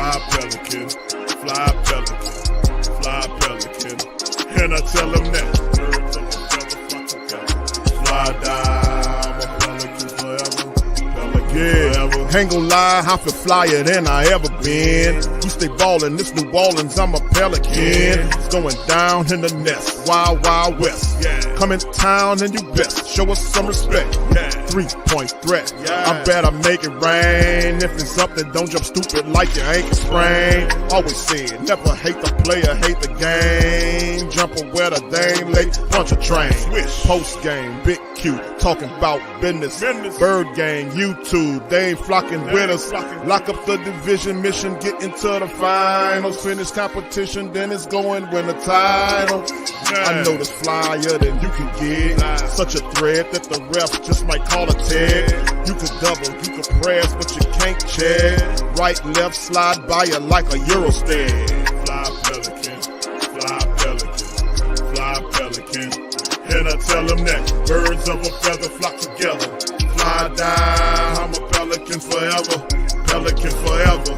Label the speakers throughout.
Speaker 1: Fly Pelican, fly Pelican, fly Pelican. And I tell them that birds of a feather flock together. Fly down, I'm a Pelican forever. Yeah, ain't gon' lie, I feel flyer than I ever been. We stay ballin', this New Orleans, I'm a Pelican. It's going down in the nest, wild, wild west. Come in town and you best, show us some respect. 3-point threat, I better make it rain. If it's something, don't jump stupid like your ankle sprain. Always said, never hate the player, hate the game. Jumper where the dame late, punch a train. Postgame, big Q, talking about business. Bird gang, YouTube, they ain't flocking with us. Lock up the division mission, get into the finals. Finish competition, then it's going win the title. I know this flyer than you can get. Such a threat that the ref just might call a tag. You could double, you could press, but you can't check. Right, left, slide by you like a Eurostep. Fly Pelican, fly Pelican, fly Pelican. And I tell them that birds of a feather flock together. Fly down, I'm a Pelican forever, Pelican forever.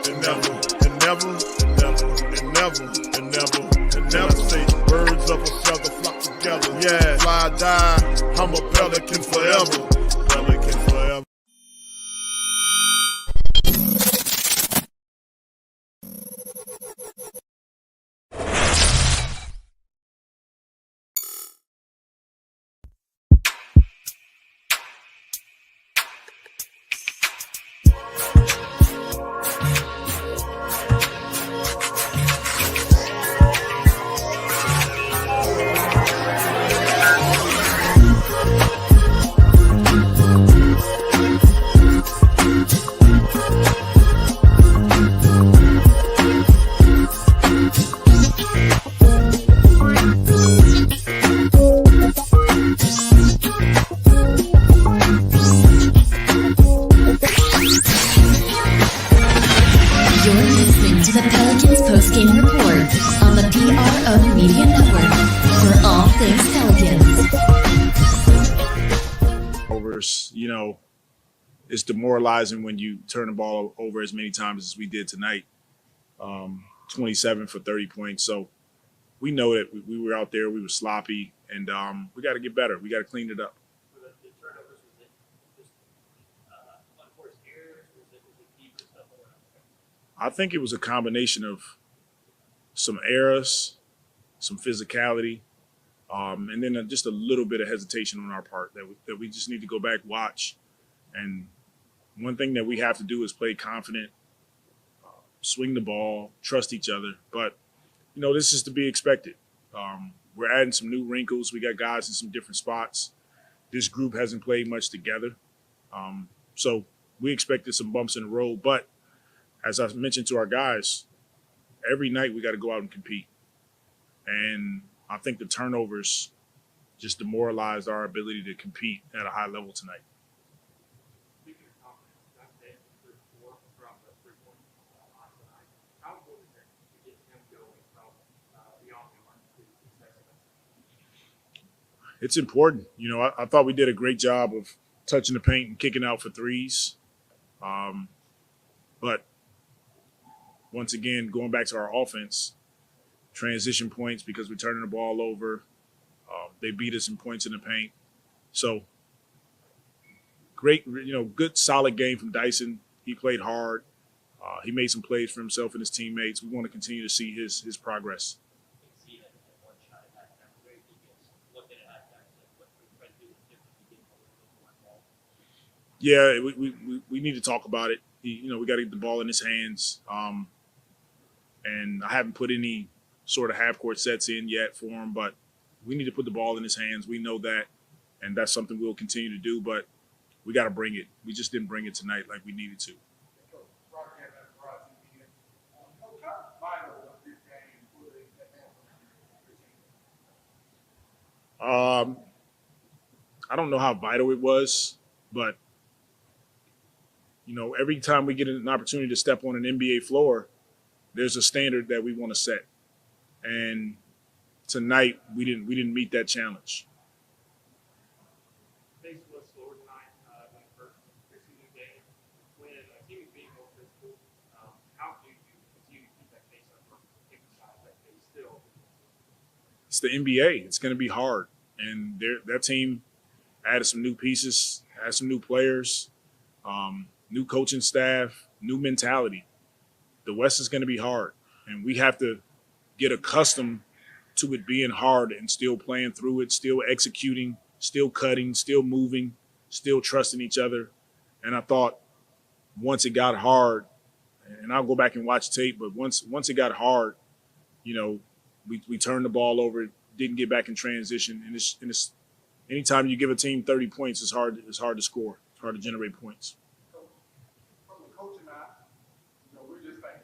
Speaker 1: And never, and never, and never, and never, and never, and never. Say birds of a feather flock together. Yeah, fly down, I'm a Pelican forever, Pelican forever.
Speaker 2: Postgame report on the PRO Media Network for all things Pelicans.
Speaker 3: Overs, you know, it's demoralizing when you turn the ball over as many times as we did tonight. 27 for 30 points. So we know that we were out there, we were sloppy, and we got to get better. We got to clean it up.
Speaker 4: The turnovers, was it just unforced errors? Was it deeper stuff around there?
Speaker 3: I think it was a combination of some errors, some physicality, and then just a little bit of hesitation on our part that we just need to go back, watch. And one thing that we have to do is play confident, swing the ball, trust each other. But, you know, this is to be expected. We're adding some new wrinkles. We got guys in some different spots. This group hasn't played much together. So we expected some bumps in the road. But as I mentioned to our guys, every night we got to go out and compete. And I think the turnovers just demoralized our ability to compete at a high level tonight.
Speaker 4: Speaking of confidence, that day through 4 from the 3-point line tonight, how important is it to get him going from beyond the arm to success?
Speaker 3: It's important. You know, I thought we did a great job of touching the paint and kicking out for threes. But once again, going back to our offense, transition points because we're turning the ball over. They beat us in points in the paint. So great, you know, good solid game from Dyson. He played hard. He made some plays for himself and his teammates. We want to continue to see his progress. Yeah, we need to talk about it. You know, we got to get the ball in his hands. And I haven't put any sort of half-court sets in yet for him, but we need to put the ball in his hands. We know that, and that's something we'll continue to do, but we got to bring it. We just didn't bring it tonight like we needed to. I don't know how vital it was, but, you know, every time we get an opportunity to step on an NBA floor, there's a standard that we want to set. And tonight we didn't meet that challenge.
Speaker 4: Pace was slower tonight in the first preseason game. When a team is being more physical,
Speaker 3: it's the NBA. It's going to be hard, and that team added some new pieces, added some new players, new coaching staff, new mentality. The West is going to be hard, and we have to get accustomed to it being hard and still playing through it, still executing, still cutting, still moving, still trusting each other. And I thought once it got hard, and I'll go back and watch tape, but once it got hard, we turned the ball over, didn't get back in transition, and it's anytime you give a team 30 points, it's hard to score. It's hard to generate points.
Speaker 5: From the coaching eye, we're just fans.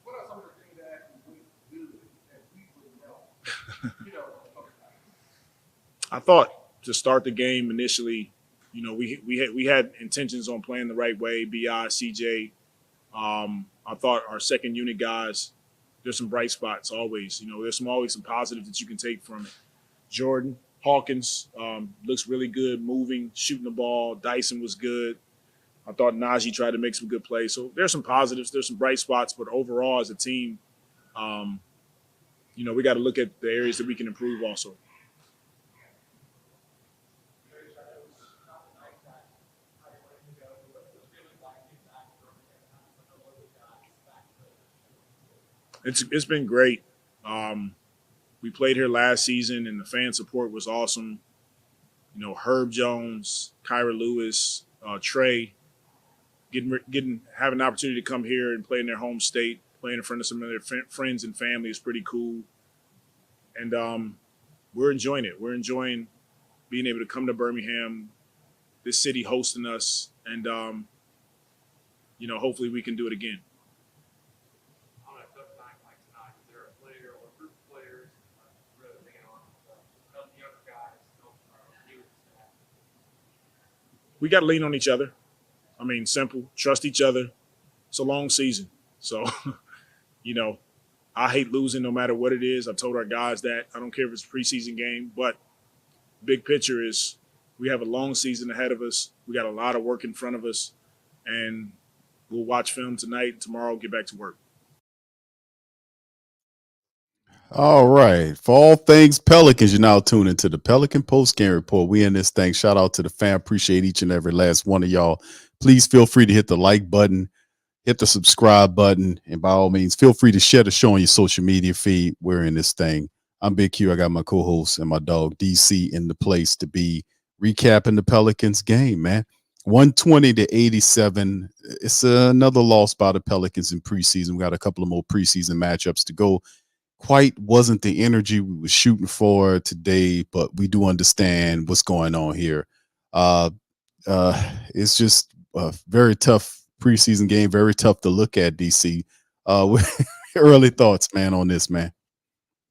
Speaker 5: What are some of the things that actually went good that we wouldn't know?
Speaker 3: I thought to start the game initially, we had intentions on playing the right way. Bi, CJ. I thought our second unit guys, there's some bright spots always. There's always some positives that you can take from it. Jordan Hawkins looks really good, moving, shooting the ball. Dyson was good. I thought Najee tried to make some good plays. So there's some positives, there's some bright spots, but overall as a team, we got to look at the areas that we can improve also. It's been great. We played here last season, and the fan support was awesome. Herb Jones, Kyra Lewis, Trey, having an opportunity to come here and play in their home state, playing in front of some of their friends and family is pretty cool. And we're enjoying it. We're enjoying being able to come to Birmingham, this city hosting us, and hopefully we can do it again. We got to lean on each other. I mean, simple. Trust each other. It's a long season. So, I hate losing no matter what it is. I've told our guys that. I don't care if it's a preseason game, but big picture is we have a long season ahead of us. We got a lot of work in front of us, and we'll watch film tonight and tomorrow get back to work.
Speaker 6: All right. For all things Pelicans, you're now tuned into the Pelican Postgame Report. We in this thing. Shout out to the fan. Appreciate each and every last one of y'all. Please feel free to hit the like button, hit the subscribe button, and by all means, feel free to share the show on your social media feed. We're in this thing. I'm Big Q. I got my co-host and my dog DC in the place to be recapping the Pelicans game, man. 120-87. It's another loss by the Pelicans in preseason. We got a couple of more preseason matchups to go. Quite wasn't the energy we were shooting for today, but we do understand what's going on here. It's just a very tough preseason game, very tough to look at, DC. Early thoughts, man, on this, man.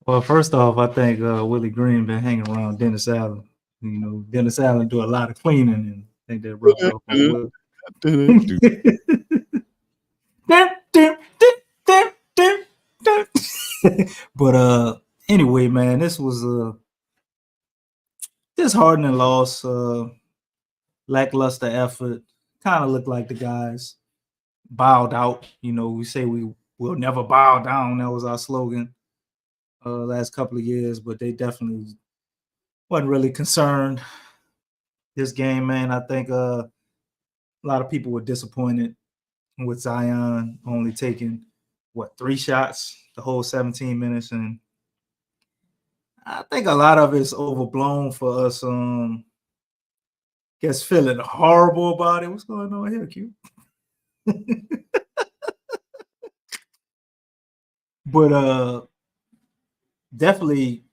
Speaker 7: Well, first off, I think Willie Green been hanging around Dennis Allen. Dennis Allen do a lot of cleaning, and I think that rubbed off on Will. But anyway, man, this was disheartening loss, lackluster effort. Kind of looked like the guys bowed out. We say we will never bow down. That was our slogan last couple of years, but they definitely wasn't really concerned this game, man. I think a lot of people were disappointed with Zion only taking 3 shots the whole 17 minutes, and I think a lot of it's overblown for us. Guess feeling horrible about it. What's going on here, Q? But definitely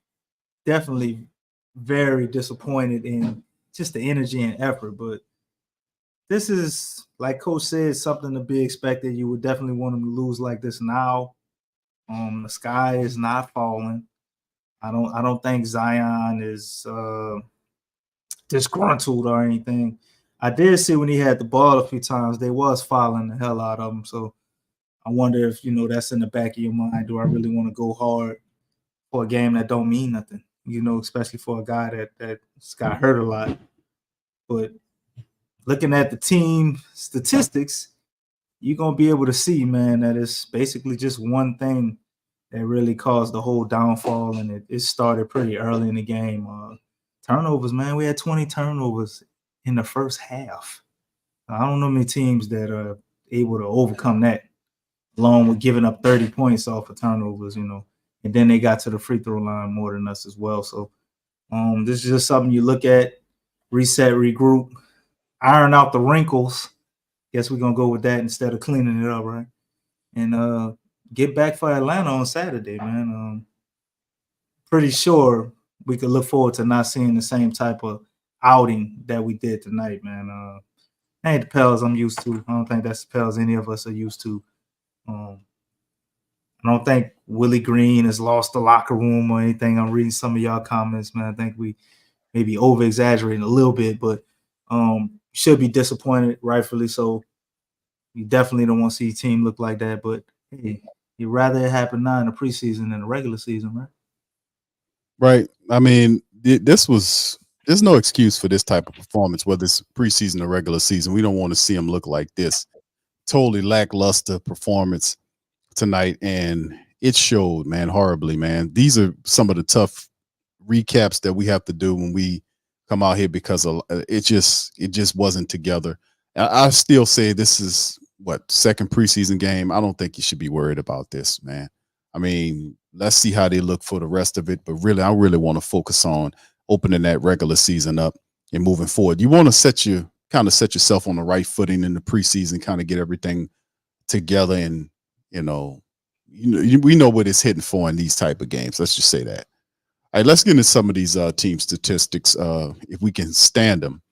Speaker 7: very disappointed in just the energy and effort. But this is, like Coach said, something to be expected. You would definitely want them to lose like this now. The sky is not falling. I don't think Zion is disgruntled or anything. I did see when he had the ball a few times, they was fouling the hell out of him. So I wonder if, that's in the back of your mind. Do I really want to go hard for a game that don't mean nothing? Especially for a guy that's got hurt a lot. But looking at the team statistics, you're going to be able to see, man, that it's basically just one thing that really caused the whole downfall, and it started pretty early in the game. Turnovers, man. We had 20 turnovers in the first half. I don't know many teams that are able to overcome that, along with giving up 30 points off of turnovers, and then they got to the free throw line more than us as well. So this is just something you look at, reset, regroup, iron out the wrinkles. Guess we're going to go with that instead of cleaning it up, right? And get back for Atlanta on Saturday, man. Pretty sure we could look forward to not seeing the same type of outing that we did tonight, man. Ain't the Pels I'm used to. I don't think that's the Pels any of us are used to. I don't think Willie Green has lost the locker room or anything. I'm reading some of y'all comments, man. I think we maybe over-exaggerating a little bit, but should be disappointed, rightfully so. You definitely don't want to see a team look like that, but hey, you'd rather it happen now in the preseason than the regular season, right?
Speaker 6: Right. I mean, there's no excuse for this type of performance, whether it's preseason or regular season. We don't want to see them look like this. Totally lackluster performance tonight, and it showed, man, horribly, man. These are some of the tough recaps that we have to do when we come out here because it just wasn't together. I still say this is second preseason game. I don't think you should be worried about this, man. I mean, let's see how they look for the rest of it. But really, I really want to focus on opening that regular season up and moving forward. You want to set yourself on the right footing in the preseason, kind of get everything together, and we know what it's hitting for in these type of games. Let's just say that. All right, let's get into some of these team statistics. If we can stand them.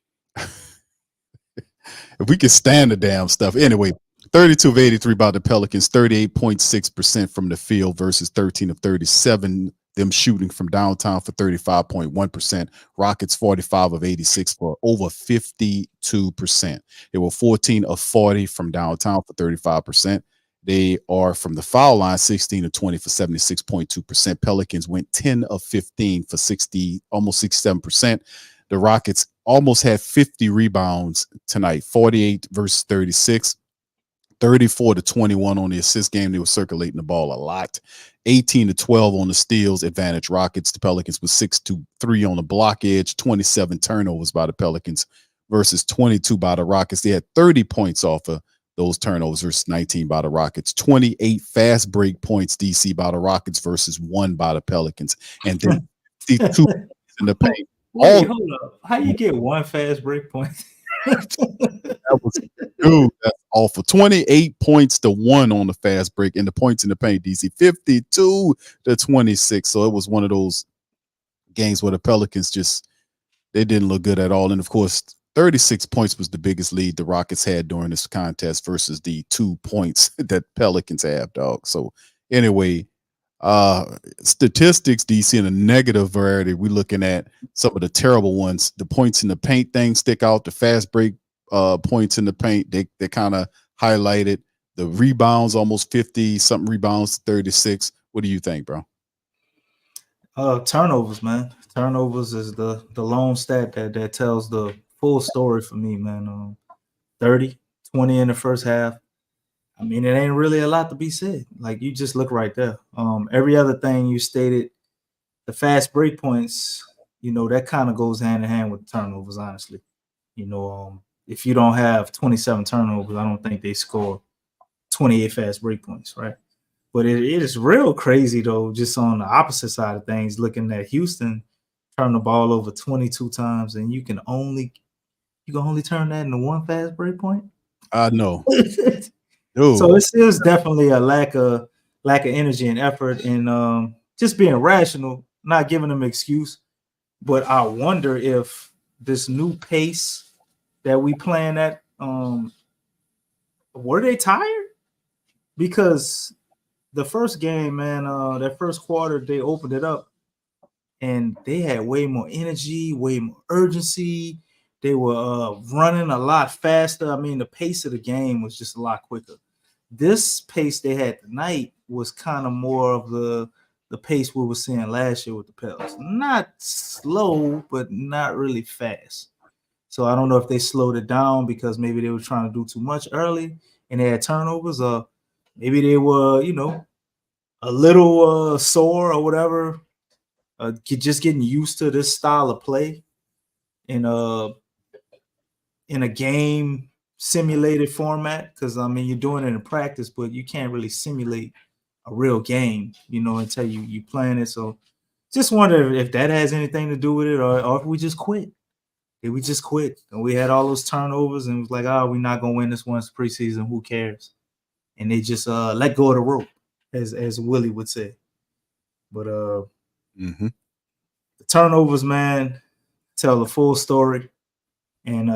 Speaker 6: If we can stand the damn stuff. Anyway, 32 of 83 by the Pelicans, 38.6% from the field versus 13 of 37, them shooting from downtown for 35.1%. Rockets 45 of 86 for over 52%. They were 14 of 40 from downtown for 35%. They are from the foul line, 16 of 20 for 76.2%. Pelicans went 10 of 15 for almost 67%. The Rockets almost had 50 rebounds tonight, 48 versus 36, 34 to 21 on the assist game. They were circulating the ball a lot. 18 to 12 on the steals, advantage Rockets. The Pelicans was 6 to 3 on the block edge, 27 turnovers by the Pelicans versus 22 by the Rockets. They had 30 points off of those turnovers versus 19 by the Rockets. 28 fast break points, DC, by the Rockets versus 1 by the Pelicans. And then 52 in the paint.
Speaker 7: Wait, hold up. How you get one fast break point?
Speaker 6: That's awful. 28 points to 1 on the fast break, and the points in the paint, DC, 52 to 26. So it was one of those games where the Pelicans they didn't look good at all. And of course, 36 points was the biggest lead the Rockets had during this contest versus the 2 points that Pelicans have, dog. So anyway, statistics, DC, in a negative variety, we're looking at some of the terrible ones. The points in the paint thing stick out. The fast break points in the paint, they kind of highlighted. The rebounds, almost 50 something rebounds, 36. What do you think, bro?
Speaker 7: Turnovers, man. Turnovers is the lone stat that tells the full story for me, man. 30, 20 in the first half. I mean, it ain't really a lot to be said. Like, you just look right there. Every other thing you stated, the fast break points, that kind of goes hand in hand with turnovers, honestly. If you don't have 27 turnovers, I don't think they score 28 fast break points, right? But it is real crazy, though, just on the opposite side of things, looking at Houston turn the ball over 22 times, and you can only turn that into one fast break point.
Speaker 6: I know.
Speaker 7: So it is definitely a lack of energy and effort, and just being rational, not giving them an excuse. But I wonder if this new pace that we playing at, were they tired? Because the first game, man, that first quarter, they opened it up and they had way more energy, way more urgency. They were running a lot faster. I mean, the pace of the game was just a lot quicker. This pace they had tonight was kind of more of the pace we were seeing last year with the Pels. Not slow, but not really fast. So I don't know if they slowed it down because maybe they were trying to do too much early and they had turnovers, or maybe they were, a little sore or whatever, just getting used to this style of play in a game simulated format. Because I mean, you're doing it in practice, but you can't really simulate a real game, until you playing it. So just wonder if that has anything to do with it, or if we just quit. Did we just quit? And we had all those turnovers, and it was like, oh, we're not gonna win this once preseason. Who cares? And they just let go of the rope, as Willie would say. But
Speaker 6: Mhm.
Speaker 7: the turnovers, man, tell the full story. And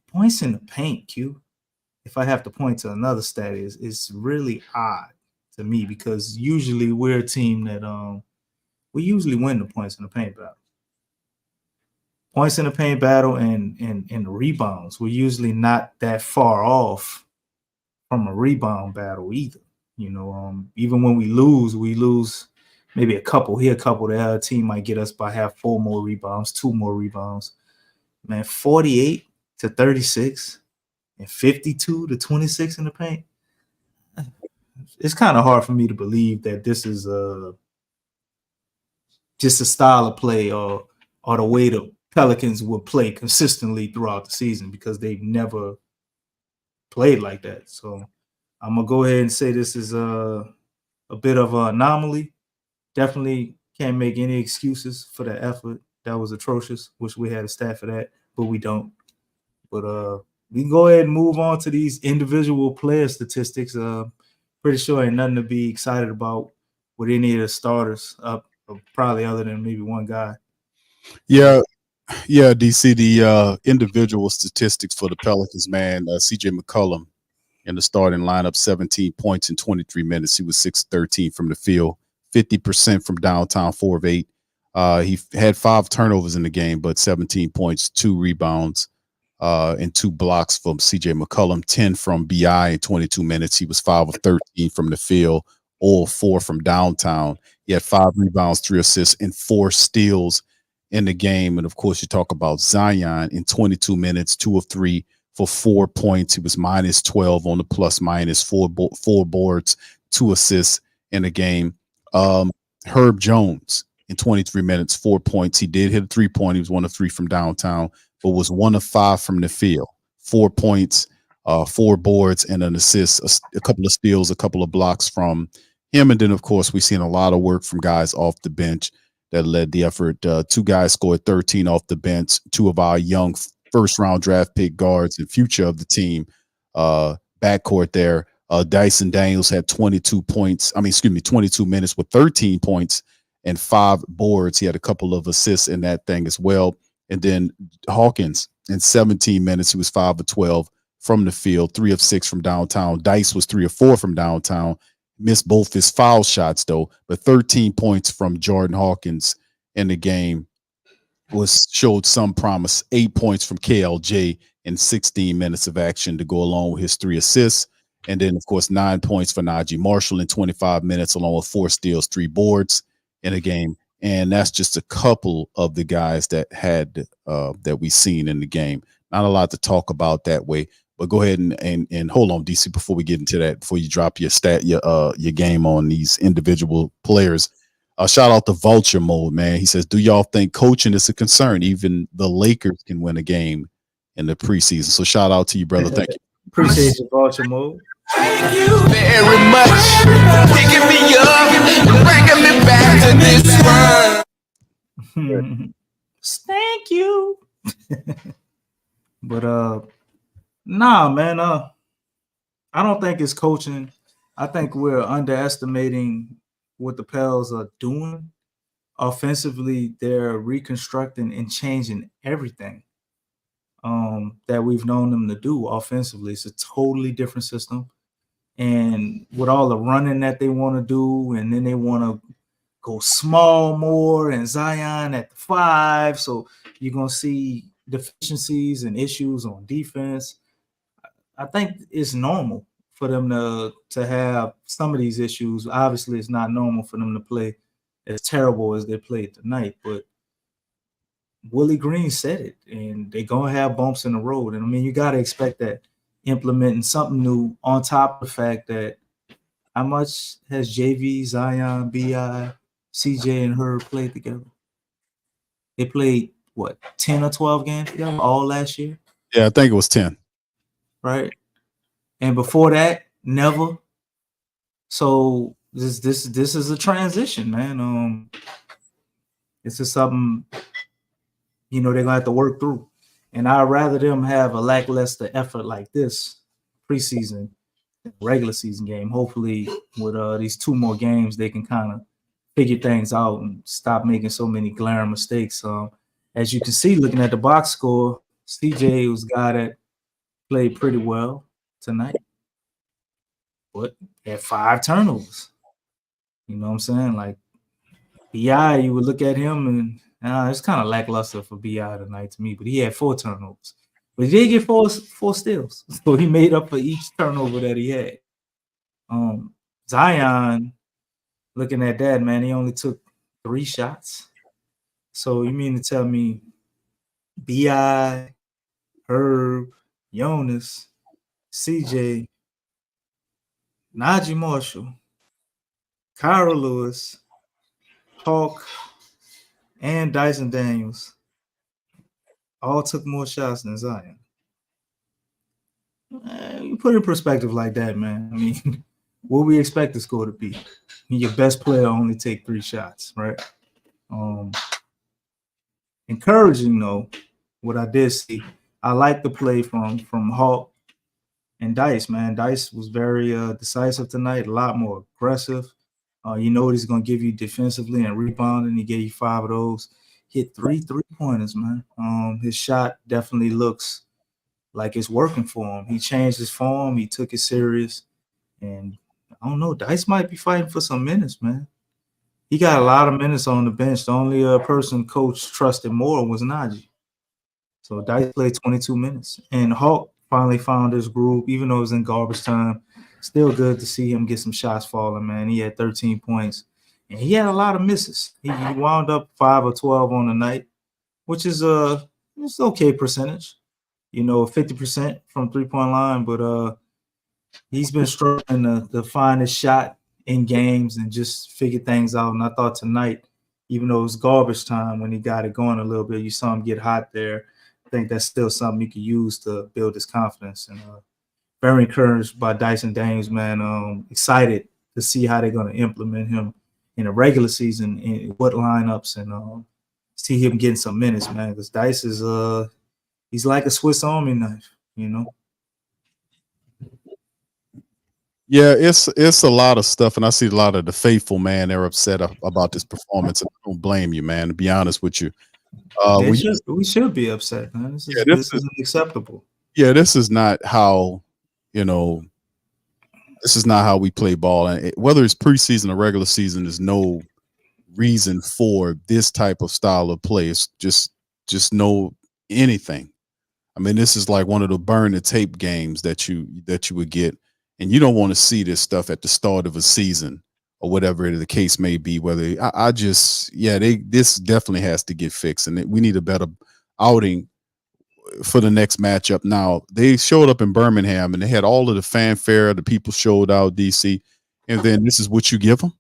Speaker 7: points in the paint, Q. If I have to point to another stat, it's really odd to me, because usually we're a team that we usually win the points in the paint battle. Points in the paint battle and the rebounds, we're usually not that far off from a rebound battle either. Even when we lose maybe a couple here, a couple there. A team might get us by half, 4 more rebounds, 2 more rebounds. Man, 48 to 36 and 52 to 26 in the paint. It's kind of hard for me to believe that this is just a style of play or the way the Pelicans will play consistently throughout the season, because they've never played like that. So I'm gonna go ahead and say this is a bit of an anomaly. Definitely can't make any excuses for the effort. That was atrocious. Wish we had a stat for that, but we don't. But we can go ahead and move on to these individual player statistics. Pretty sure ain't nothing to be excited about with any of the starters, probably other than maybe one guy.
Speaker 6: Yeah, DC. The individual statistics for the Pelicans, man. CJ McCollum in the starting lineup, 17 points in 23 minutes. He was 6-13 from the field, 50% from downtown, 4 of 8. He had 5 turnovers in the game, but 17 points, 2 rebounds, and 2 blocks from CJ McCollum, 10 from BI in 22 minutes. He was 5 of 13 from the field, all 4 from downtown. He had 5 rebounds, 3 assists, and 4 steals in the game. And of course, you talk about Zion in 22 minutes, 2 of 3 for 4 points. He was minus 12 on the plus minus, 4 boards, 2 assists in the game. Herb Jones in 23 minutes, 4 points. He did hit a 3-point. He was 1 of 3 from downtown, but was 1 of 5 from the field. 4 points, 4 boards, and an assist, a couple of steals, a couple of blocks from him. And then, of course, we've seen a lot of work from guys off the bench that led the effort. 2 guys scored 13 off the bench, 2 of our young first-round draft pick guards and future of the team backcourt there. Dyson Daniels had 22 minutes with 13 points and 5 boards. He had a couple of assists in that thing as well. And then Hawkins in 17 minutes, he was 5 of 12 from the field, 3 of 6 from downtown. Dice was 3 of 4 from downtown. Missed both his foul shots, though, but 13 points from Jordan Hawkins in the game showed some promise. 8 points from KLJ in 16 minutes of action to go along with his 3 assists. And then, of course, 9 points for Najee Marshall in 25 minutes, along with 4 steals, 3 boards in a game. And that's just a couple of the guys that that we seen in the game. Not a lot to talk about that way. But go ahead and hold on, DC, before we get into that, before you drop your game on these individual players. Shout out to Vulture Mode, man. He says, do y'all think coaching is a concern? Even the Lakers can win a game in the preseason. So shout out to you, brother. Thank you.
Speaker 7: Appreciate you, Vulture Mode.
Speaker 8: Thank you very much for picking me up and bringing me back to this world.
Speaker 7: Thank you. But nah, man. I don't think it's coaching. I think we're underestimating what the Pels are doing. Offensively, they're reconstructing and changing everything that we've known them to do offensively. It's a totally different system. And with all the running that they want to do, and then they want to go small more, and Zion at the 5. So you're going to see deficiencies and issues on defense. I think it's normal for them to have some of these issues. Obviously, it's not normal for them to play as terrible as they played tonight, but Willie Green said it, and they're going to have bumps in the road. And I mean, you got to expect that, implementing something new on top of the fact that How much has JV, Zion, Bi, CJ, and Herb played together? They played what 10 or 12 games together all last year,
Speaker 6: Yeah, I think it was 10.
Speaker 7: right? And before that, never. So this is a transition, man. This is something they're gonna have to work through. And I'd rather them have a lackluster effort like this preseason, regular season game. Hopefully, with these 2 more games, they can kind of figure things out and stop making so many glaring mistakes. As you can see, looking at the box score, CJ was a guy that played pretty well tonight, but had 5 turnovers. You know what I'm saying? Like Bi, you would look at him and it's kind of lackluster for Bi tonight to me, but he had 4 turnovers. But he did get four steals, so he made up for each turnover that he had. Zion, looking at that, man, he only took 3 shots. So you mean to tell me Bi, Herb, Jonas, CJ, Najee Marshall, Kyra Lewis, Hawk, and Dyson Daniels all took more shots than Zion? You put it in perspective like that, man. I mean, what we expect the score to be? Your best player only take 3 shots, right? Encouraging though, what I did see, I like the play from Hawk and Dice, man. Dice was very decisive tonight, a lot more aggressive. You know what he's going to give you defensively and rebounding. He gave you 5 of those. Hit 3 3-pointers, man. His shot definitely looks like it's working for him. He changed his form. He took it serious. And I don't know, Dice might be fighting for some minutes, man. He got a lot of minutes on the bench. The only person coach trusted more was Najee. So Dice played 22 minutes. And Hawk finally found his groove, even though it was in garbage time. Still good to see him get some shots falling, man. He had 13 points. And he had a lot of misses. He wound up 5 or 12 on the night, which is it's okay percentage. 50% from 3-point line, but he's been struggling to find his shot in games and just figure things out. And I thought tonight, even though it was garbage time when he got it going a little bit, you saw him get hot there. I think that's still something you can use to build his confidence. And very encouraged by Dyson Daniels, man. Excited to see how they're going to implement him in the regular season, in what lineups, and see him getting some minutes, man. Because Dice is he's like a Swiss Army knife,
Speaker 6: Yeah, it's a lot of stuff, and I see a lot of the faithful, man. They're upset about this performance, and I don't blame you, man. To be honest with you,
Speaker 7: we should be upset, man. This isn't acceptable.
Speaker 6: Yeah, this is not how this is not how we play ball, and whether it's preseason or regular season, there's no reason for this type of style of play. It's just no anything. I mean, this is like one of the burn the tape games that you would get. And you don't want to see this stuff at the start of a season or whatever the case may be. Whether this definitely has to get fixed, and we need a better outing for the next matchup. Now, they showed up in Birmingham and they had all of the fanfare. The people showed out, DC, and then this is what you give them.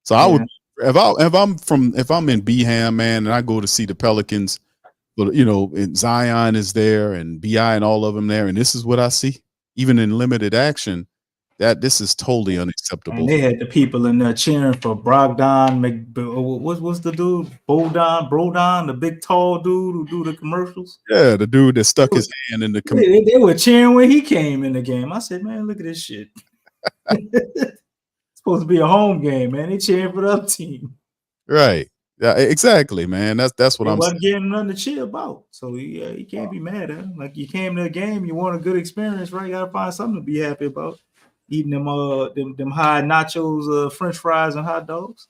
Speaker 6: So I would, if I'm in Beham, man, and I go to see the Pelicans. But and Zion is there, and Bi and all of them there, and this is what I see, even in limited action. That this is totally unacceptable.
Speaker 7: And they had the people in there cheering for Brogdon. What's the dude? Brodon, the big tall dude who do the commercials.
Speaker 6: Yeah, the dude that stuck his hand in the
Speaker 7: commercial. They were cheering when he came in the game. I said, man, look at this shit. It's supposed to be a home game, man. They cheering for the other team.
Speaker 6: Right. Yeah, exactly, man. That's what I'm saying.
Speaker 7: Wasn't getting nothing to cheer about, so you can't be mad at him. Like, you came to a game, you want a good experience, right? You gotta find something to be happy about. Eating them high nachos, French fries, and hot dogs.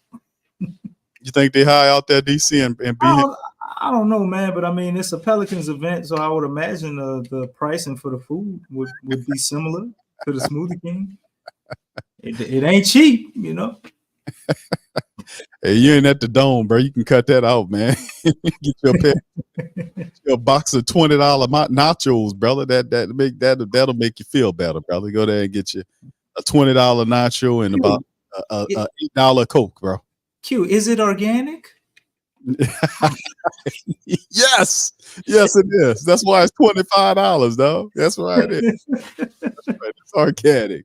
Speaker 6: You think they high out there, DC, and be?
Speaker 7: I don't know, man, but I mean, it's a Pelicans event, so I would imagine the pricing for the food would be similar to the Smoothie King. It ain't cheap,
Speaker 6: Hey, you ain't at the Dome, bro. You can cut that out, man. Get your a box of $20 nachos, brother. That'll make you feel better, brother. Go there and get you a $20 nacho and about a $8 Coke, bro.
Speaker 7: Q, is it organic?
Speaker 6: Yes, it is. That's why it's $25, though. That's why it is. That's right. It's organic.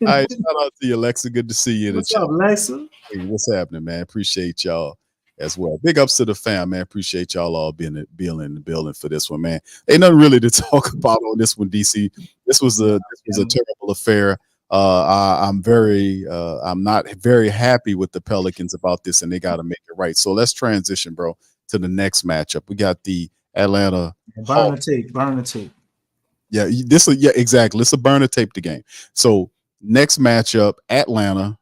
Speaker 6: All right, shout out to you, Alexa. Good to see you in the
Speaker 7: What's
Speaker 6: chat.
Speaker 7: up, Lexa?
Speaker 6: Hey, what's happening, man? Appreciate y'all as well. Big ups to the fam, man. Appreciate y'all all being in the building for this one, man. Ain't nothing really to talk about on this one, DC. This was a terrible affair. I'm not very happy with the Pelicans about this, and they got to make it right. So let's transition, bro, to the next matchup. We got the Atlanta
Speaker 7: Burn the tape.
Speaker 6: Yeah, exactly. Let's burn or tape the game. So next matchup, Atlanta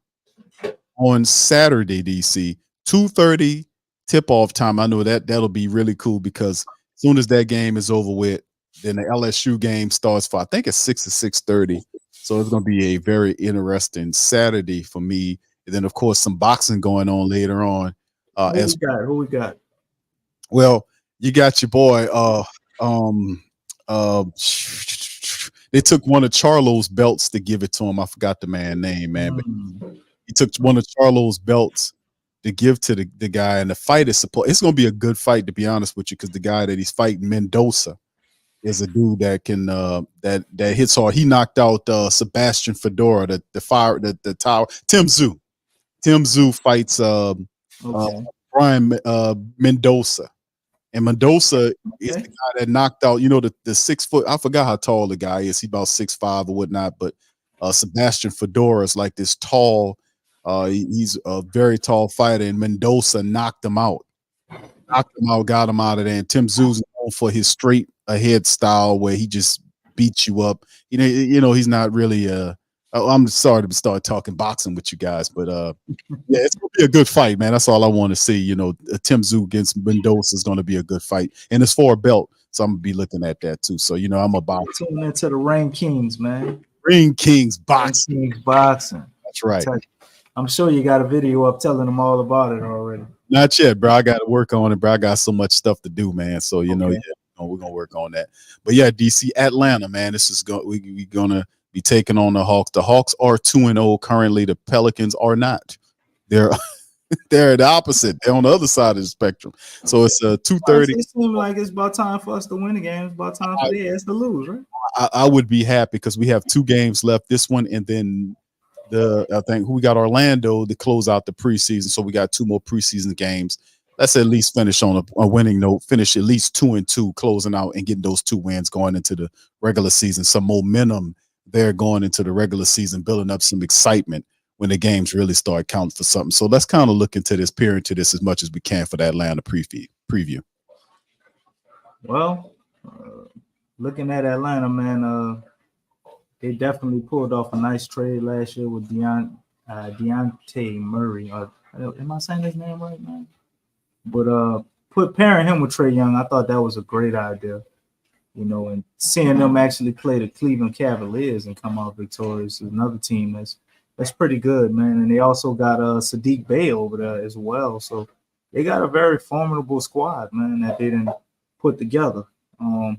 Speaker 6: on Saturday, DC, 2:30 tip-off time. I know that'll be really cool because as soon as that game is over with, then the LSU game starts for, I think it's 6 to 6:30. So it's going to be a very interesting Saturday for me. And then, of course, some boxing going on later on.
Speaker 7: Who we got?
Speaker 6: Well, you got your boy. They took one of Charlo's belts to give it to him. I forgot the man's name, man. But he took one of Charlo's belts to give to the guy, and the fight is supposed. It's going to be a good fight, to be honest with you, because the guy that he's fighting, Mendoza, is a dude that can that hits hard. He knocked out Sebastian Fedora, the tower. Tim Tszyu fights Brian Mendoza. And Mendoza is the guy that knocked out, the 6 foot. I forgot how tall the guy is. He's about 6'5" or whatnot. But Sebastian Fedora is like this tall. He's a very tall fighter, and Mendoza knocked him out. Got him out of there. And Tim Tszyu's known for his straight ahead style, where he just beats you up. He's not really. I'm sorry to start talking boxing with you guys, but yeah, it's gonna be a good fight, man. That's all I want to see. Tim Tszyu against Mendoza is gonna be a good fight, and it's for a belt, so I'm gonna be looking at that too. So I'm a boxer.
Speaker 7: Tune into the Ring Kings, man.
Speaker 6: Ring Kings boxing. That's right.
Speaker 7: I'm sure you got a video up telling them all about it already.
Speaker 6: Not yet, bro. I got to work on it, bro. I got so much stuff to do, man. So we're gonna work on that. But yeah, DC, Atlanta, man. This is we're gonna be taking on the Hawks. The Hawks are 2-0 currently. The Pelicans are not. They're the opposite. They're on the other side of the spectrum. So it's 2:30.
Speaker 7: It seems like it's about time for us to win the game. It's about time for the ass to lose, right?
Speaker 6: I would be happy because we have 2 games left. This one, and then I think we got Orlando to close out the preseason. So we got 2 more preseason games. Let's at least finish on a winning note. Finish at least 2-2, closing out and getting those 2 wins going into the regular season. Some momentum there going into the regular season, building up some excitement when the games really start counting for something. So let's kind of look into this, peer into this as much as we can for the Atlanta preview.
Speaker 7: Well, looking at Atlanta, man, they definitely pulled off a nice trade last year with Deontay Murray. Am I saying his name right, man? But pairing him with Trae Young, I thought that was a great idea. And seeing them actually play the Cleveland Cavaliers and come out victorious is another team that's pretty good, man. And they also got Sadiq Bey over there as well. So they got a very formidable squad, man, that they didn't put together. You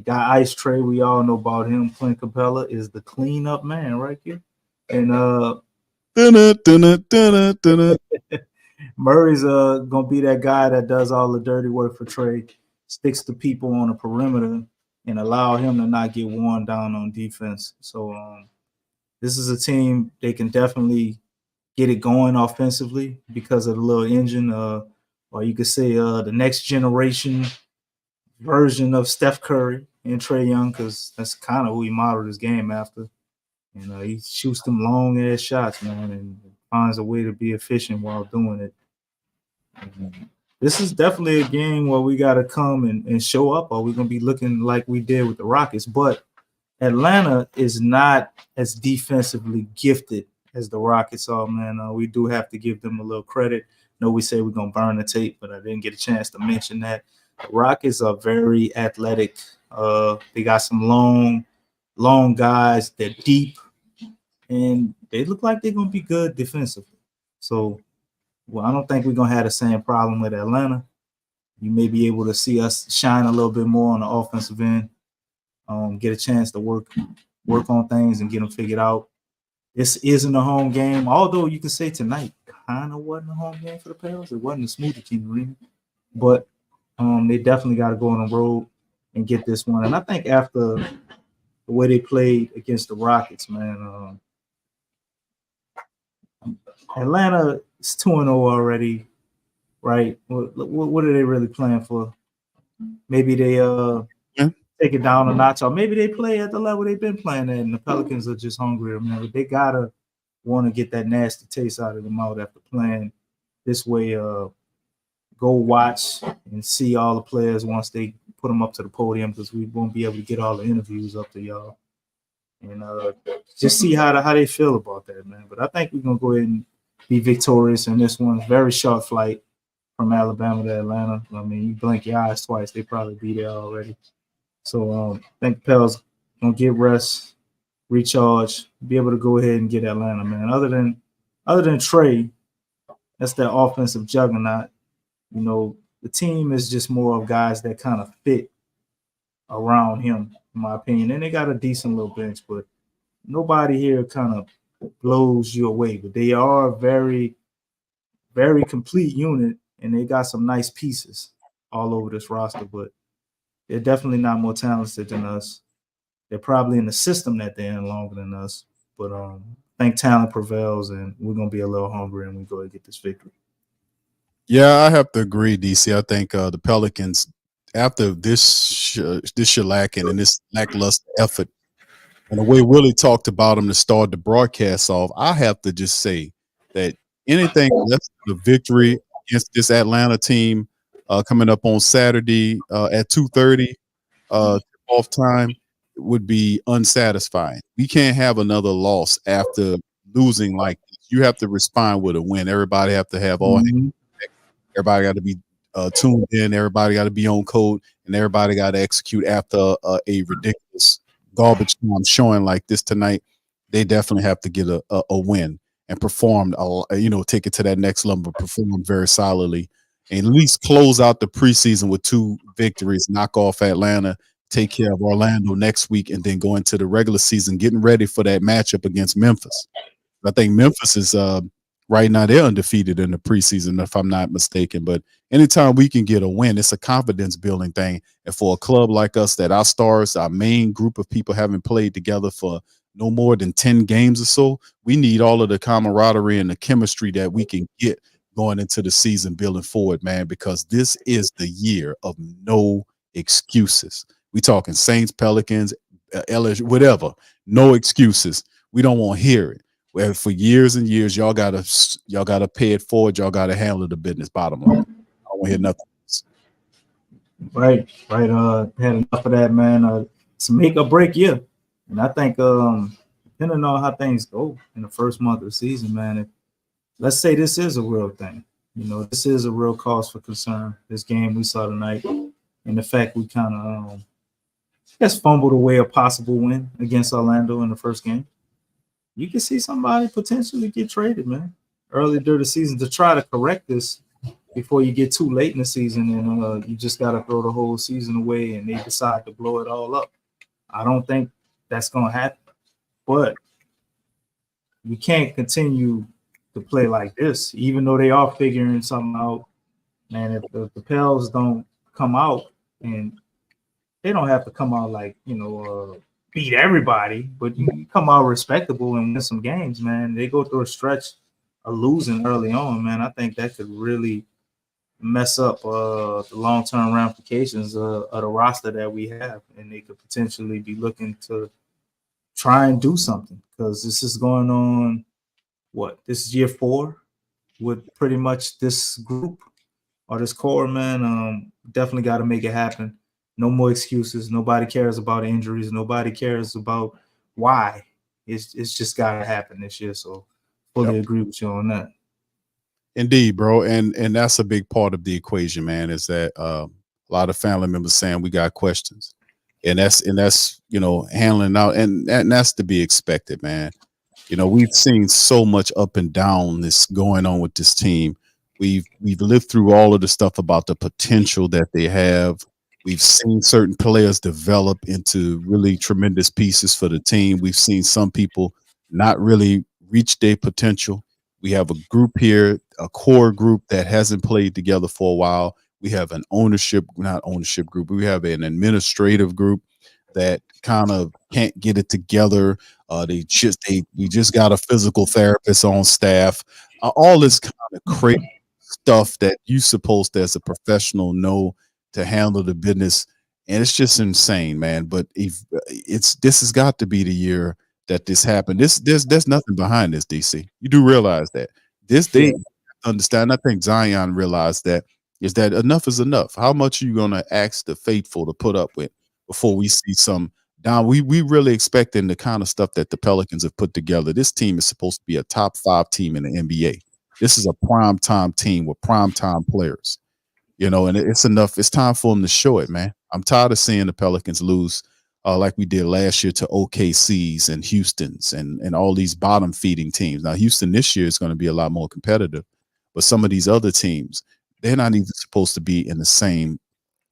Speaker 7: got Ice Trae. We all know about him. Clint Capella is the cleanup man right here. And Murray's gonna be that guy that does all the dirty work for Trae, sticks to people on the perimeter, and allow him to not get worn down on defense. So this is a team they can definitely get it going offensively because of the little engine, or you could say the next generation version of Steph Curry and Trae Young, because that's kind of who he modeled his game after. He shoots them long ass shots, man, and finds a way to be efficient while doing it. This is definitely a game where we got to come and show up, or we're going to be looking like we did with the Rockets. But Atlanta is not as defensively gifted as the Rockets are, man. We do have to give them a little credit. I know we say we're going to burn the tape, but I didn't get a chance to mention that. The Rockets are very athletic. They got some long guys. They're deep, and they look like they're going to be good defensively. So, I don't think we're going to have the same problem with Atlanta. you may be able to see us shine a little bit more on the offensive end, get a chance to work on things and get them figured out. This isn't a home game, although you can say tonight kind of wasn't a home game for the Pels. It wasn't a Smoothie King Arena, but they definitely got to go on the road and get this one. And I think after the way they played against the Rockets, man, Atlanta is 2-0 already, right? What are they really playing for? Maybe they take it down a notch, or maybe they play at the level they've been playing at, and the Pelicans are just hungrier, man. But they gotta want to get that nasty taste out of their mouth after playing this way. Go watch and see all the players once they put them up to the podium, because we won't be able to get all the interviews up to y'all, and just see how they feel about that, man. But I think we're gonna go ahead and be victorious in this one. Very short flight from Alabama to Atlanta. I mean, you blink your eyes twice, they probably be there already. So I think Pels gonna get rest, recharge, be able to go ahead and get Atlanta, man. Other than Trey, that's their offensive juggernaut. You know, the team is just more of guys that kind of fit around him, in my opinion. And they got a decent little bench, but nobody here kind of blows you away. But they are a very, very complete unit, and they got some nice pieces all over this roster. But they're definitely not more talented than us. They're probably in the system that they're in longer than us. But I think talent prevails, and we're going to be a little hungry, and we go and get this victory.
Speaker 6: Yeah, I have to agree, DC. I think the Pelicans, after this shellacking and this lackluster effort, and the way Willie talked about them to start the broadcast off, I have to just say that anything less than a victory against this Atlanta team coming up on Saturday at 2:30 off time would be unsatisfying. We can't have another loss after losing like this. You have to respond with a win. Everybody have to have all hands. Everybody got to be tuned in. Everybody got to be on code, and everybody got to execute after a ridiculous garbage time showing like this tonight. They definitely have to get a win and perform, take it to that next level, perform very solidly, and at least close out the preseason with 2 victories, knock off Atlanta, take care of Orlando next week, and then go into the regular season getting ready for that matchup against Memphis. I think Memphis is right now they're undefeated in the preseason, if I'm not mistaken. But anytime we can get a win, it's a confidence building thing. And for a club like us, that our stars, our main group of people haven't played together for no more than 10 games or so, we need all of the camaraderie and the chemistry that we can get going into the season building forward, man, because this is the year of no excuses. We talking Saints, Pelicans, LSU, whatever, no excuses. We don't want to hear it. Where for years and years, y'all gotta pay it forward. Y'all gotta handle the business. Bottom line, I don't want to hear nothing else.
Speaker 7: Right. Had enough of that, man. It's a make or break year, and I think depending on how things go in the first month of the season, man. Let's say this is a real thing. You know, this is a real cause for concern. This game we saw tonight, and the fact we kind of fumbled away a possible win against Orlando in the first game. You can see somebody potentially get traded, man, early during the season to try to correct this before you get too late in the season, and you just got to throw the whole season away and they decide to blow it all up. I don't think that's going to happen, but we can't continue to play like this, even though they are figuring something out. Man, if the Pels don't come out, and they don't have to come out like, beat everybody, but you come out respectable and win some games, man. They go through a stretch of losing early on, man. I think that could really mess up the long-term ramifications of the roster that we have, and they could potentially be looking to try and do something, because this is going on, this is year 4 with pretty much this group or this core, man. Definitely got to make it happen. No more excuses. Nobody cares about injuries. Nobody cares about why. It's just got to happen this year. So fully agree with you on that.
Speaker 6: Indeed, bro. And that's a big part of the equation, man, is that a lot of family members saying we got questions. And that's handling out. And that's to be expected, man. We've seen so much up and down this going on with this team. We've lived through all of the stuff about the potential that they have. We've seen certain players develop into really tremendous pieces for the team. We've seen some people not really reach their potential. We have a group here, a core group that hasn't played together for a while. We have an not ownership group, but we have an administrative group that kind of can't get it together. We just got a physical therapist on staff. All this kind of crazy stuff that you supposed to, as a professional, know to handle the business, and it's just insane, man. But if this has got to be the year that this happened. There's nothing behind this, DC. You do realize that they understand. I think Zion realized that is that enough is enough. How much are you gonna ask the faithful to put up with before we see some down? We really expecting the kind of stuff that the Pelicans have put together. This team is supposed to be a top 5 team in the NBA. This is a prime time team with prime time players, and it's enough. It's time for them to show it, man. I'm tired of seeing the Pelicans lose like we did last year to OKCs and Houston's and all these bottom feeding teams. Now, Houston this year is going to be a lot more competitive, but some of these other teams, they're not even supposed to be in the same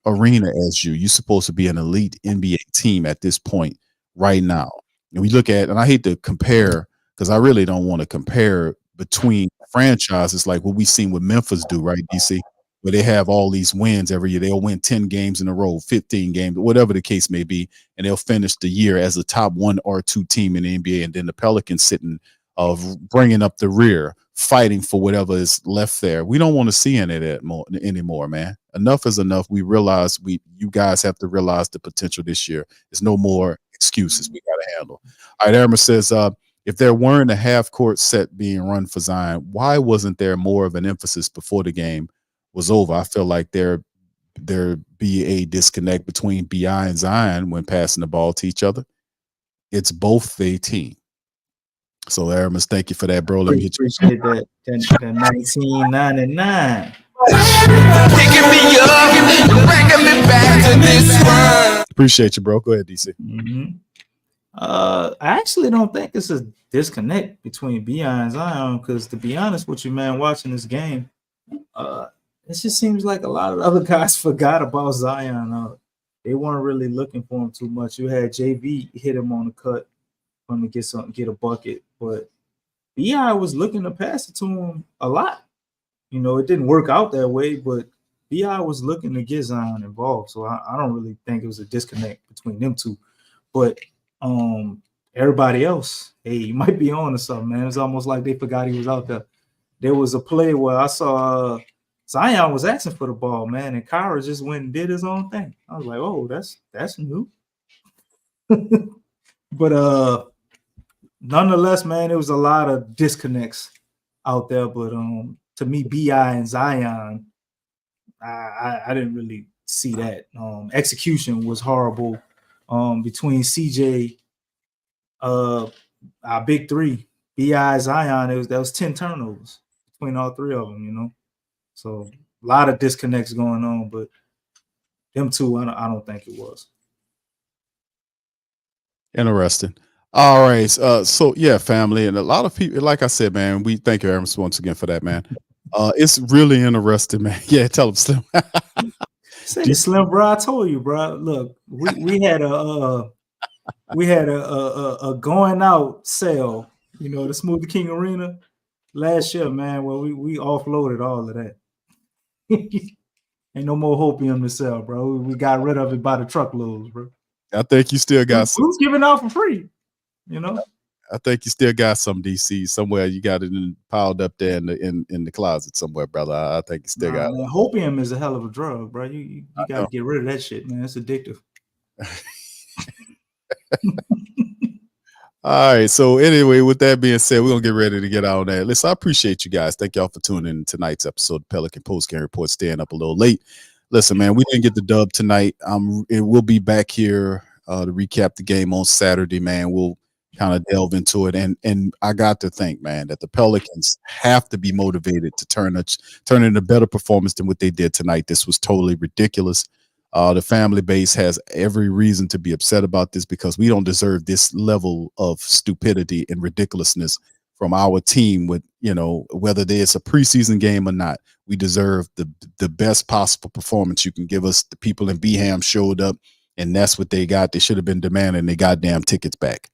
Speaker 6: arena as you. You're supposed to be an elite NBA team at this point right now. And we look at, and I hate to compare because I really don't want to compare between franchises like what we've seen with Memphis do, right, DC? Where they have all these wins every year. They'll win 10 games in a row, 15 games, whatever the case may be, and they'll finish the year as a top 1 or 2 team in the NBA. And then the Pelicans sitting bringing up the rear, fighting for whatever is left there. We don't want to see any of that anymore, man. Enough is enough. We realize you guys have to realize the potential this year. There's no more excuses we got to handle. All right, Irma says, if there weren't a half-court set being run for Zion, why wasn't there more of an emphasis before the game was over? I feel like there be a disconnect between BI and Zion when passing the ball to each other. It's both a team. So, Aramis, thank you for that, bro. Let me
Speaker 7: appreciate that 1999.
Speaker 8: Picking me up and bringing me back to this world.
Speaker 6: Appreciate you, bro. Go ahead, DC.
Speaker 7: Mm-hmm. I actually don't think it's a disconnect between BI and Zion because, to be honest with you, man, watching this game, it just seems like a lot of the other guys forgot about Zion. They weren't really looking for him too much. You had JV hit him on the cut for him to get a bucket, but BI was looking to pass it to him a lot. It didn't work out that way, but BI was looking to get Zion involved. So I don't really think it was a disconnect between them two. But everybody else, hey, you might be on to something, man. It's almost like they forgot he was out there. There was a play where I saw Zion was asking for the ball, man, and Kyra just went and did his own thing. I was like, oh, that's new. But nonetheless, man, there was a lot of disconnects out there. But to me, BI and Zion, I didn't really see that. Execution was horrible between CJ, our big three, BI, Zion. That was 10 turnovers between all three of them, So a lot of disconnects going on, but them two, I don't think it was.
Speaker 6: Interesting. All right. So yeah, family, and a lot of people, like I said, man, we thank you, Aaron, once again for that, man. It's really interesting, man. Yeah, tell them, Slim.
Speaker 7: Say Slim, bro. I told you, bro. Look, we had a going out sale, the Smoothie King Arena last year, man. Well, we offloaded all of that. Ain't no more hopium to sell, bro. We got rid of it by the truckloads, bro.
Speaker 6: I think you still got some.
Speaker 7: Who's giving out for free?
Speaker 6: I think you still got some, DC, somewhere. You got it piled up there in the closet somewhere, brother. I think you still got it.
Speaker 7: Hopium is a hell of a drug, bro. You got to get rid of that shit, man. It's addictive.
Speaker 6: All right. So anyway, with that being said, we're going to get ready to get out on that. Listen, I appreciate you guys. Thank y'all for tuning in to tonight's episode of Pelican Postgame Report, staying up a little late. Listen, man, we didn't get the dub tonight. We'll be back here to recap the game on Saturday, man. We'll kind of delve into it. And I got to think, man, that the Pelicans have to be motivated to turn in a better performance than what they did tonight. This was totally ridiculous. The family base has every reason to be upset about this because we don't deserve this level of stupidity and ridiculousness from our team with, whether there's a preseason game or not. We deserve the best possible performance you can give us. The people in Beham showed up, and that's what they got. They should have been demanding their goddamn tickets back.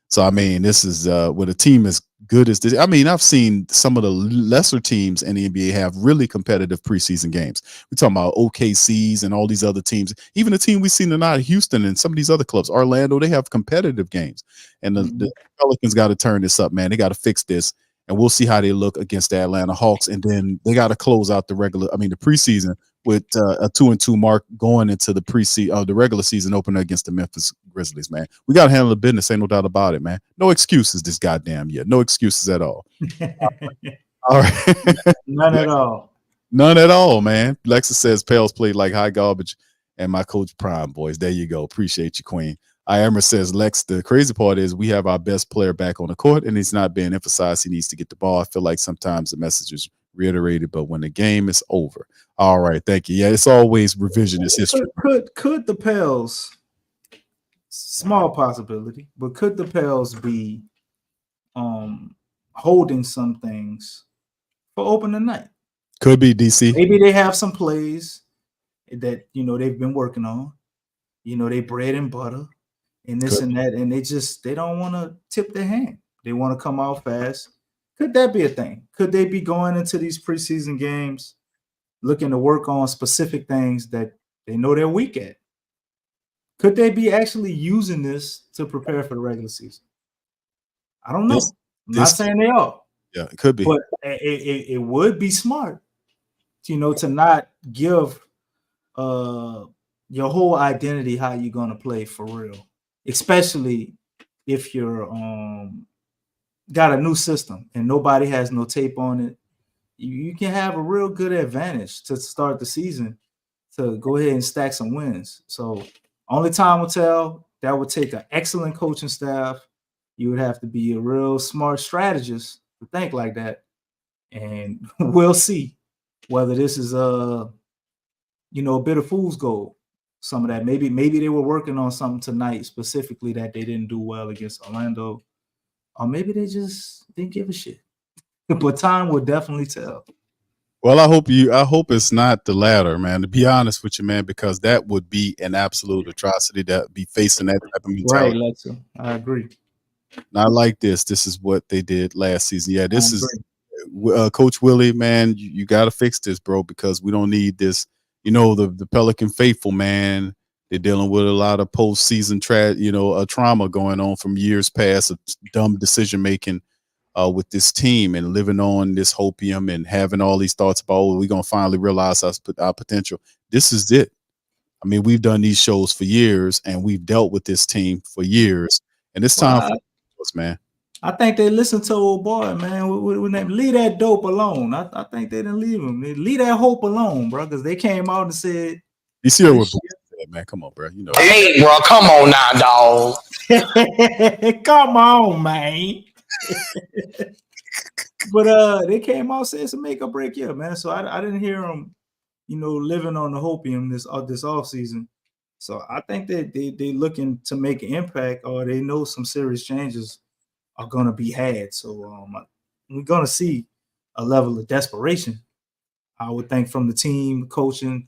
Speaker 6: So, I mean, this is with a team as good as this. I mean, I've seen some of the lesser teams in the NBA have really competitive preseason games. We're talking about OKCs and all these other teams. Even the team we've seen tonight, Houston and some of these other clubs, Orlando, they have competitive games. And the Pelicans got to turn this up, man. They got to fix this. And we'll see how they look against the Atlanta Hawks. And then they got to close out the preseason with a 2-2 mark going into the regular season opener against the Memphis Grizzlies, man. We got to handle the business. Ain't no doubt about it, man. No excuses this goddamn year. No excuses at all. All right.
Speaker 7: None at all.
Speaker 6: None at all, man. Lexa says Pels played like high garbage and my coach prime, boys. There you go. Appreciate you, Queen. Iammer says, Lex, the crazy part is we have our best player back on the court, and he's not being emphasized. He needs to get the ball. I feel like sometimes the message is reiterated, but when the game is over. All right, thank you. Yeah, it's always revisionist history.
Speaker 7: Could the Pels, small possibility, but could the Pels be holding some things for opening night?
Speaker 6: Could be, DC.
Speaker 7: Maybe they have some plays that, they've been working on. They bread and butter. And this and that, and they don't want to tip their hand. They want to come out fast. Could that be a thing? Could they be going into these preseason games looking to work on specific things that they know they're weak at? Could they be actually using this to prepare for the regular season? I don't know. I'm not saying they are.
Speaker 6: Yeah, it could be.
Speaker 7: But it would be smart, to not give your whole identity how you're going to play for real. Especially if you're got a new system and nobody has no tape on it, you can have a real good advantage to start the season to go ahead and stack some wins. So only time will tell. That would take an excellent coaching staff. You would have to be a real smart strategist to think like that. And we'll see whether this is a bit of fool's gold. Some of that, maybe they were working on something tonight specifically that they didn't do well against Orlando, or maybe they just didn't give a shit. But time will definitely tell.
Speaker 6: Well, I hope it's not the latter, man. To be honest with you, man, because that would be an absolute atrocity to be facing that type of mentality.
Speaker 7: Right, Lexa. I agree.
Speaker 6: Not like this. This is what they did last season. Yeah, this is Coach Willie, man. You got to fix this, bro, because we don't need this. The Pelican faithful, man, they're dealing with a lot of postseason trauma going on from years past of dumb decision making with this team and living on this hopium and having all these thoughts about, we're going to finally realize our potential. This is it. I mean, we've done these shows for years and we've dealt with this team for years. And it's time for us, man.
Speaker 7: I think they listened to old boy, man. When they leave that dope alone, I think they didn't leave him. They leave that hope alone, bro, because they came out and said,
Speaker 6: "You see what man? Come on, bro.
Speaker 8: Hey, bro, come on now, dog.
Speaker 7: Come on, man." But they came out and said it's a make or break year, man. So I didn't hear them, living on the hopium this off season. So I think that they looking to make an impact, or they know some serious changes are going to be had. So we're going to see a level of desperation, I would think, from the team, coaching,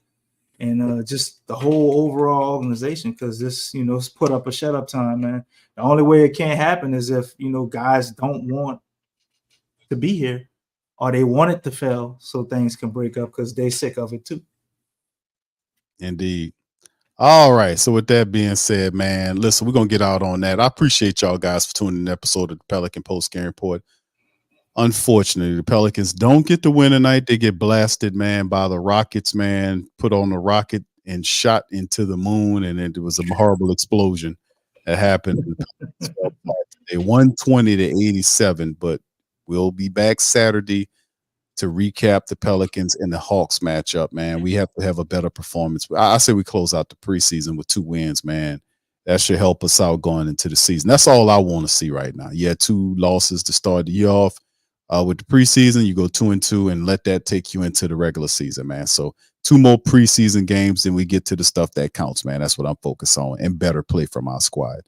Speaker 7: and just the whole overall organization, because this, it's put up a shut up time, man. The only way it can't happen is if, guys don't want to be here, or they want it to fail so things can break up because they're sick of it too.
Speaker 6: Indeed. All right. So with that being said, man, listen, we're going to get out on that. I appreciate y'all guys for tuning in the episode of the Pelican Postgame Report. Unfortunately, the Pelicans don't get the win tonight. They get blasted, man, by the Rockets, man, put on the rocket and shot into the moon. And it was a horrible explosion that happened. They won 20-87, but we'll be back Saturday to recap the Pelicans and the Hawks matchup, man. We have to have a better performance. I say we close out the preseason with 2 wins, man. That should help us out going into the season. That's all I want to see right now. Yeah, 2 losses to start the year off. With the preseason, you go 2-2 and let that take you into the regular season, man. So 2 more preseason games, then we get to the stuff that counts, man. That's what I'm focused on, and better play from our squad.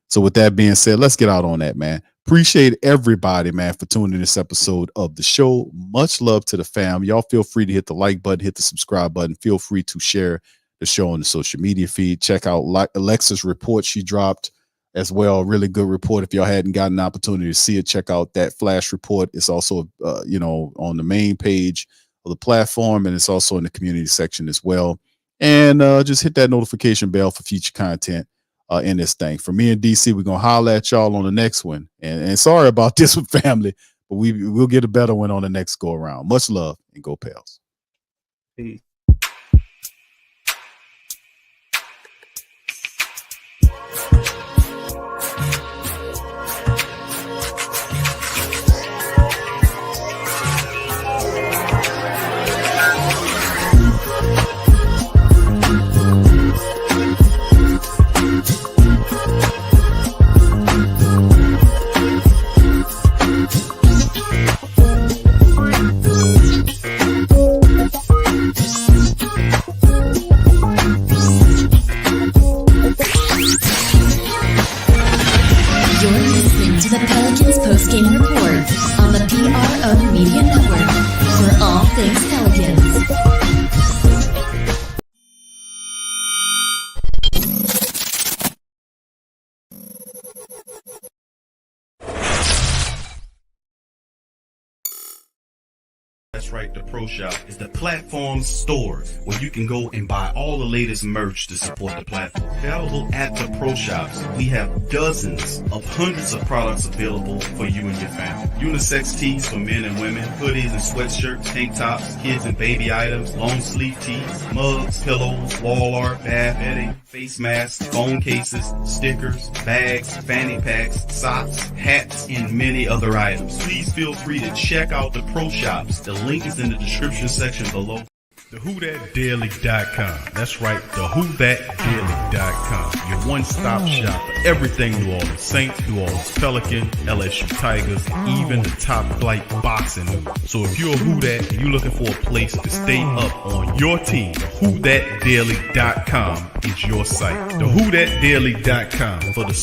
Speaker 6: So with that being said, let's get out on that, man. Appreciate everybody, man, for tuning in this episode of the show. Much love to the fam. Y'all feel free to hit the like button, hit the subscribe button. Feel free to share the show on the social media feed. Check out Alexa's report she dropped as well. Really good report. If y'all hadn't gotten an opportunity to see it, check out that flash report. It's also, on the main page of the platform, and it's also in the community section as well. And just hit that notification bell for future content in this thing. For me and DC, we're going to holler at y'all on the next one. And sorry about this with family, but we'll get a better one on the next go around. Much love and go Pels.
Speaker 7: Peace.
Speaker 2: You're listening to the Pelicans postgame report on the PRO Media Network for all things Pelicans.
Speaker 9: That's right, the Pro Shop is the platform store where you can go and buy all the latest merch to support the platform. Available at the Pro Shops, we have dozens of hundreds of products available for you and your family. Unisex tees for men and women, hoodies and sweatshirts, tank tops, kids and baby items, long sleeve tees, mugs, pillows, wall art, bath bedding, face masks, phone cases, stickers, bags, fanny packs, socks, hats, and many other items. Please feel free to check out the Pro Shops. The link is in the description section below.
Speaker 10: TheWhoThatDaily.com. That's right, TheWhoThatDaily.com. Your one-stop shop for everything New Orleans Saints, New Orleans Pelicans, LSU Tigers, even the top flight boxing news. So if you're a Who That and you're looking for a place to stay up on your team, TheWhoThatDaily.com is your site. TheWhoThatDaily.com for the